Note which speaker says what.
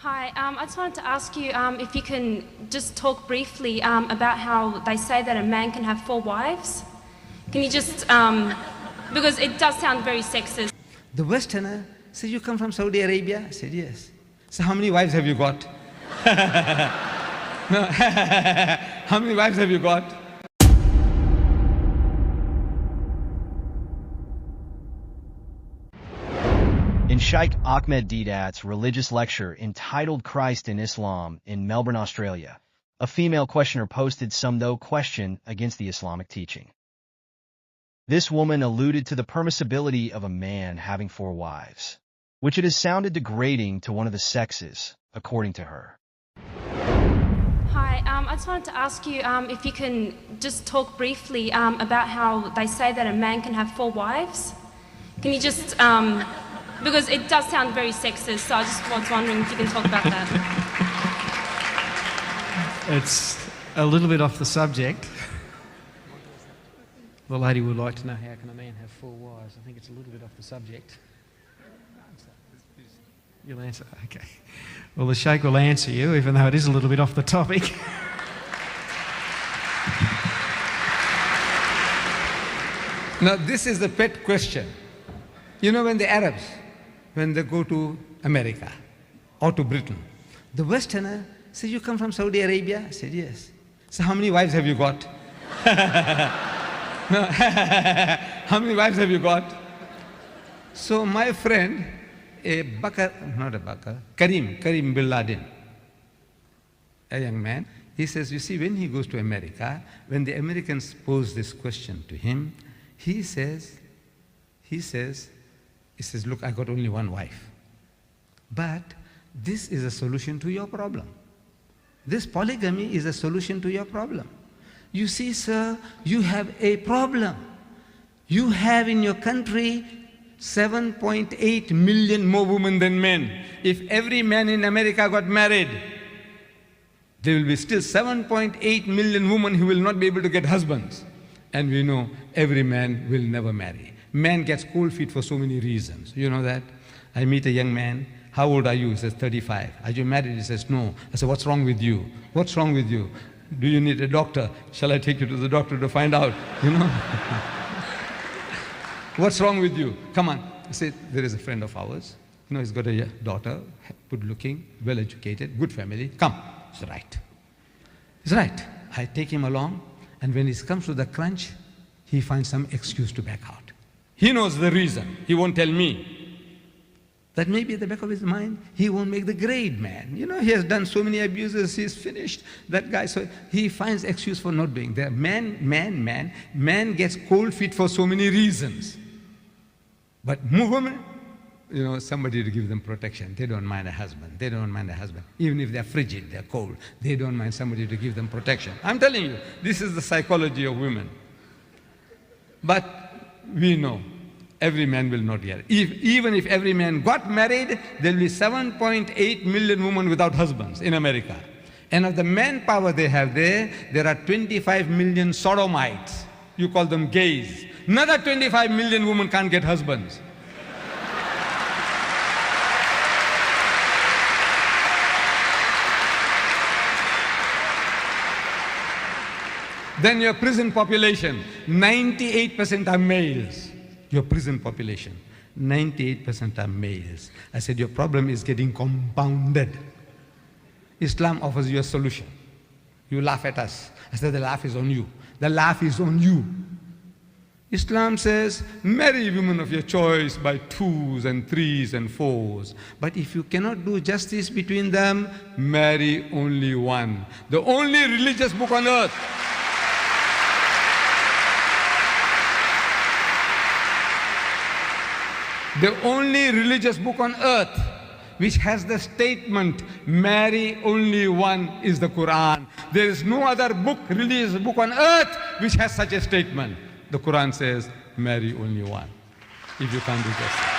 Speaker 1: Hi, I just wanted to ask you if you can just talk briefly about how they say that a man can have 4 wives. Can you just, because it does sound very sexist.
Speaker 2: The Westerner said, "You come from Saudi Arabia?" I said, "Yes." So how many wives have you got? No. How many wives have you got?
Speaker 3: In Sheikh Ahmed Deedat's religious lecture entitled Christ in Islam in Melbourne, Australia, a female questioner posted some though question against the Islamic teaching. This woman alluded to the permissibility of a man having 4 wives, which it has sounded degrading to one of the sexes, according to her.
Speaker 1: Hi, I just wanted to ask you if you can just talk briefly about how they say that a man can have 4 wives. Can you just, because it does sound very sexist, so I just was wondering if you can talk about that.
Speaker 4: It's a little bit off the subject. The lady would like to know, how can a man have 4 wives? I think it's a little bit off the subject. You'll answer? Okay. Well, the Sheikh will answer you, even though it is a little bit off the topic.
Speaker 2: Now, this is the pet question. You know, when the Arabs, when they go to America or to Britain, the Westerner said, "You come from Saudi Arabia?" I said, "Yes." So how many wives have you got? No. How many wives have you got? So my friend, Karim bin Laden, a young man, he says, you see, when he goes to America, when the Americans pose this question to him, he says, look, I got only 1 wife. But this is a solution to your problem. This polygamy is a solution to your problem. You see, sir, you have a problem. You have in your country 7.8 million more women than men. If every man in America got married, there will be still 7.8 million women who will not be able to get husbands. And we know every man will never marry. Man gets cold feet for so many reasons. You know that? I meet a young man. "How old are you?" He says, 35. "Are you married?" He says, "No." I said, "What's wrong with you? What's wrong with you? Do you need a doctor? Shall I take you to the doctor to find out?" You know? "What's wrong with you? Come on." I said, "There is a friend of ours. You know, he's got a daughter, good looking, well educated, good family. Come." He's right. He's right. I take him along, and when he comes to the crunch, he finds some excuse to back out. He knows the reason. He won't tell me. That maybe at the back of his mind, he won't make the grade man. You know, he has done so many abuses, he's finished, that guy. So he finds excuse for not doing that. Man gets cold feet for so many reasons. But women, you know, somebody to give them protection. They don't mind a husband. They don't mind a husband. Even if they're frigid, they're cold, they don't mind somebody to give them protection. I'm telling you, this is the psychology of women. But we know every man will not get it. Even if every man got married, there will be 7.8 million women without husbands in America. And of the manpower they have there are 25 million sodomites. You call them gays. Another 25 million women can't get husbands. Then your prison population, 98% are males. Your prison population, 98% are males. I said, your problem is getting compounded. Islam offers you a solution. You laugh at us. I said, the laugh is on you. The laugh is on you. Islam says, marry women of your choice by 2s and 3s and 4s. But if you cannot do justice between them, marry only one. The only religious book on earth. The only religious book on earth which has the statement, marry only one, is the Quran. There is no other book, religious book on earth which has such a statement. The Quran says, marry only one, if you can't do justice.